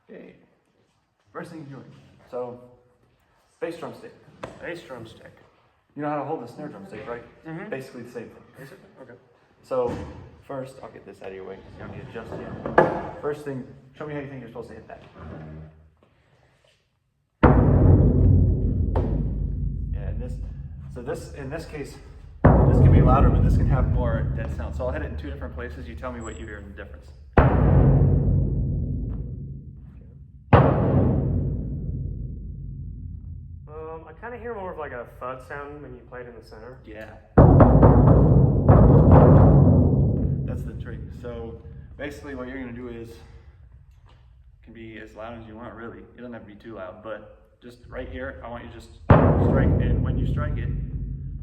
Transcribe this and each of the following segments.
Okay. First thing you're doing. So, bass drum stick. Bass drumstick. You know how to hold the snare drum stick, right? Mm-hmm. Basically the same thing. Basically? Okay. So, first, I'll get this out of your way because you don't need to adjust yet. First thing, show me how you think you're supposed to hit that. Yeah, in this case, this can be louder, but this can have more dead sound. So I'll hit it in two different places. You tell me what you hear in the difference. I kind of hear more of like a thud sound when you play it in the center. Yeah. That's the trick. So basically what you're going to do is, can be as loud as you want, really. It doesn't have to be too loud, but just right here, I want you to just strike, and when you strike it,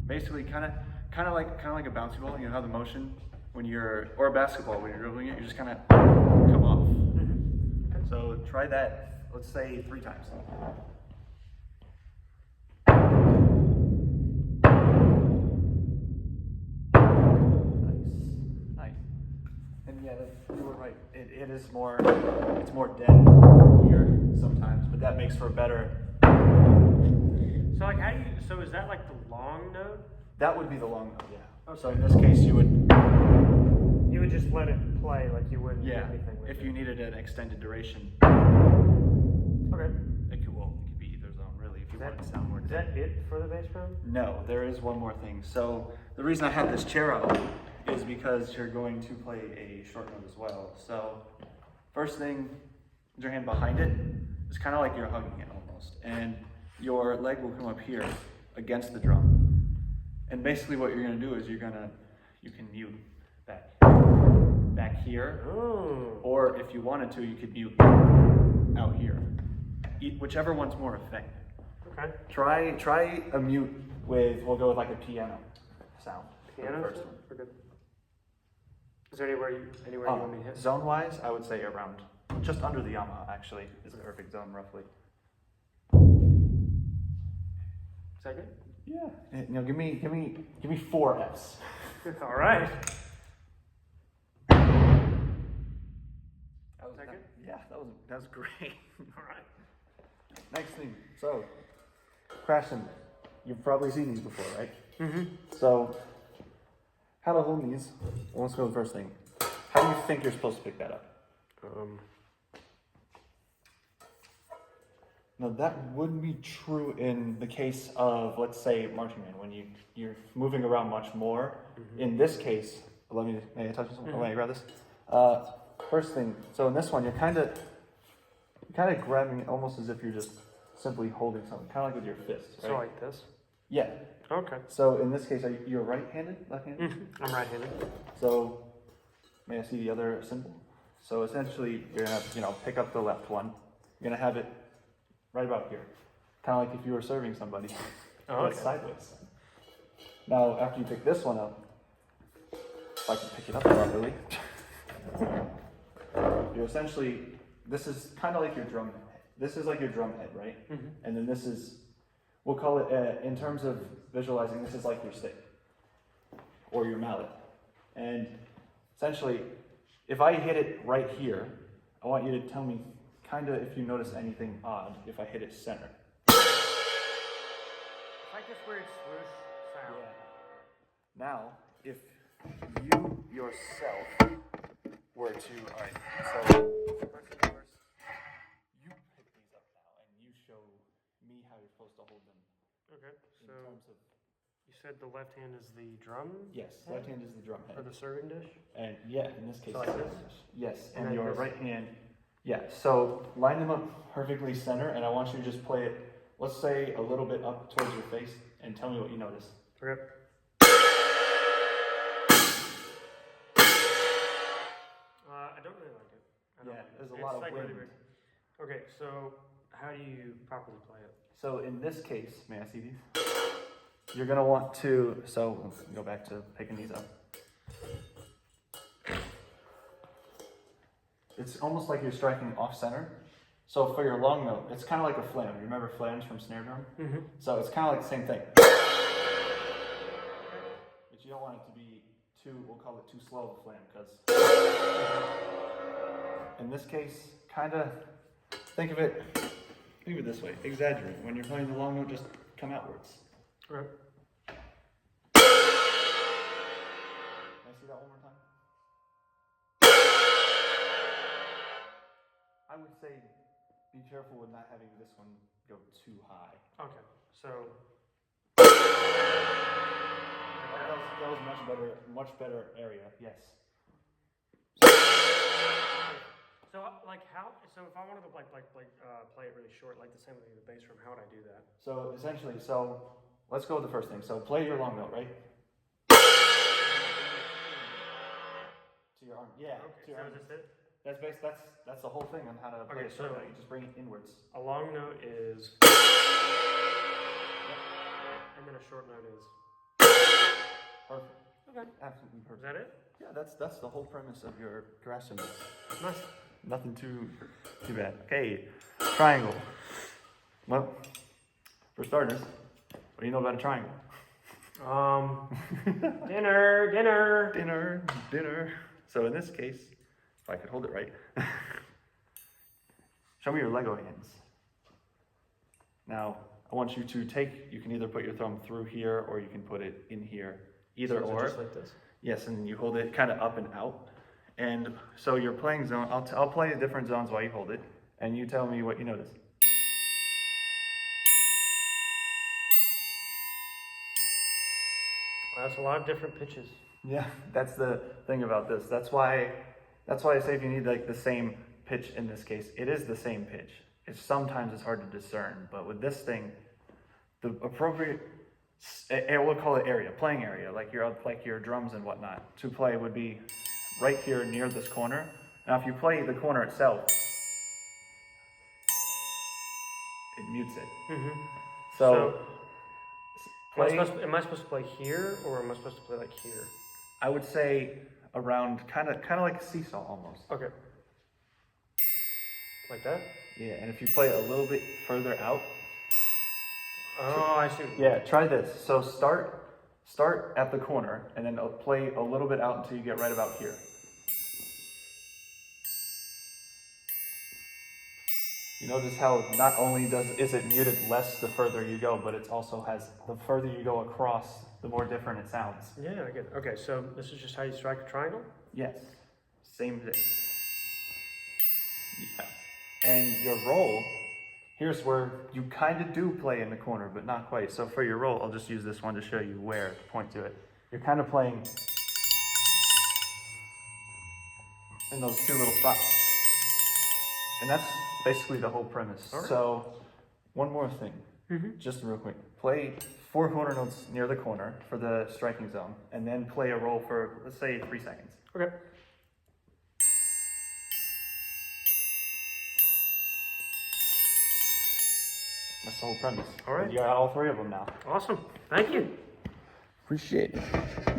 basically kind of like a bouncy ball. You know how the motion when you're, or a basketball when you're dribbling it, you just kind of come off. Mm-hmm. Okay. So try that, let's say 3 times. Nice. And yeah, you were right. It is more, it's more dead here sometimes, but that makes for a better. So like so is that like the long note? That would be the long note, yeah. Okay. So in this case, you would just let it play like you wouldn't do anything with it. if you needed an extended duration. Okay. It could be either zone, really, if you want it to sound more Is dead. that it for the bass drum? No, there is one more thing. So the reason I have this chair out is because you're going to play a short note as well. So first thing, with your hand behind it, it's kind of like you're hugging it almost. And your leg will come up here against the drum. And basically what you're going to do is you can mute back here. Oh. Or if you wanted to, you could mute out here. Whichever one's more effective. Okay. Try a mute with, we'll go with like a piano sound. Piano first sound? one. Okay. Is there anywhere you want me to hit? Zone wise, I would say around just under the Yamaha actually is the perfect zone roughly. Is that good? Yeah. You know, give me 4 Fs. All right. Is that good? Yeah, that was great. All right. Next thing. So, crash cymbals. You've probably seen these before, right? Mm-hmm. So, how to hold these? Well, let's go with the first thing. How do you think you're supposed to pick that up? Now that would be true in the case of, let's say, marching band, when you're moving around much more. Mm-hmm. In this case, may I touch this one? Mm-hmm. May I grab this? First thing, so in this one, you're kind of grabbing it almost as if you're just simply holding something, kind of like with your fist, right? So like this? Yeah. Okay. So in this case, you're right-handed, left-handed? Mm-hmm. I'm right-handed. So, may I see the other symbol? So essentially, you're gonna, pick up the left one. You're gonna have it right about here, kind of like if you were serving somebody, but sideways. Now, after you pick this one up, if I can pick it up properly, you're essentially, this is kind of like your drum head. This is like your drum head, right? Mm-hmm. And then this is, we'll call it, in terms of visualizing, this is like your stick or your mallet. And essentially, if I hit it right here, I want you to tell me kind of if you notice anything odd if I hit it center. It's like this weird swoosh sound. Yeah. Now, if you yourself were to, alright, so first things first, you pick these up now and you show me how you're supposed to hold them. Okay, In so terms of, you said the left hand is the drum? yes, left hand is the drum head. Or the serving dish? And yeah, in this case, So like this? Yes, And and then your this? right hand, yeah. So line them up perfectly center, and I want you to just play it, let's say a little bit up towards your face, and tell me what you notice. Okay. I don't really like it. There's a lot of wind. Really weird. Okay, so how do you properly play it? So in this case, may I see these? You're gonna want to, so let's go back to picking these up. It's almost like you're striking off center. So for your long note, it's kind of like a flam. You remember flams from snare drum? Mm-hmm. So it's kind of like the same thing. But you don't want it to be we'll call it too slow of a flam, because in this case, kind of think of it this way, exaggerate. When you're playing the long note, just come outwards. Right. Can I see that one more time? I would say be careful with not having this one go too high. Okay. So. That was much better area, yes. So like how? So if I wanted to play it really short, like the same with the bass drum, how would I do that? So essentially, let's go with the first thing. So play your long note, right? To your arm, yeah. Okay. To your So arm. is this it? That's the whole thing on how to play Okay, a short so- note. You just bring it inwards. A long note is, and then a short note is. Perfect. Okay. Absolutely Is perfect. that it? Yeah, that's the whole premise of your garage cymbals. Nice. Nothing too bad. Okay, triangle. Well, for starters, what do you know about a triangle? Dinner. So in this case, if I could hold it right, show me your Lego hands. Now, I want you to you can either put your thumb through here or you can put it in here. Either So is it or. just like this? Yes, and you hold it kind of up and out. And so your playing zone, I'll play the different zones while you hold it, and you tell me what you notice. That's a lot of different pitches. Yeah, that's the thing about this. That's why I say if you need like the same pitch in this case, it is the same pitch. Sometimes it's hard to discern, but with this thing, the appropriate, we'll call it area, playing area, like your drums and whatnot, to play would be right here near this corner. Now if you play the corner itself, it mutes it. Mm-hmm. So am I supposed to play here, or am I supposed to play like here? I would say around kind of like a seesaw almost. Okay. Like that? Yeah, and if you play a little bit further out. Oh, I see. Yeah, try this. So start at the corner and then play a little bit out until you get right about here. You notice how not only is it muted less the further you go, but it also has, the further you go across, the more different it sounds. Yeah, I get it. Okay, so this is just how you strike a triangle? Yes, same thing. Yeah. And your roll, here's where you kind of do play in the corner, but not quite. So for your roll, I'll just use this one to show you where to point to it. You're kind of playing in those two little spots. And that's basically the whole premise. All right. So one more thing, just real quick. Play 4 quarter notes near the corner for the striking zone, and then play a roll for, let's say, 3 seconds. Okay. That's the whole premise. All right. You got all 3 of them now. Awesome. Thank you. Appreciate it.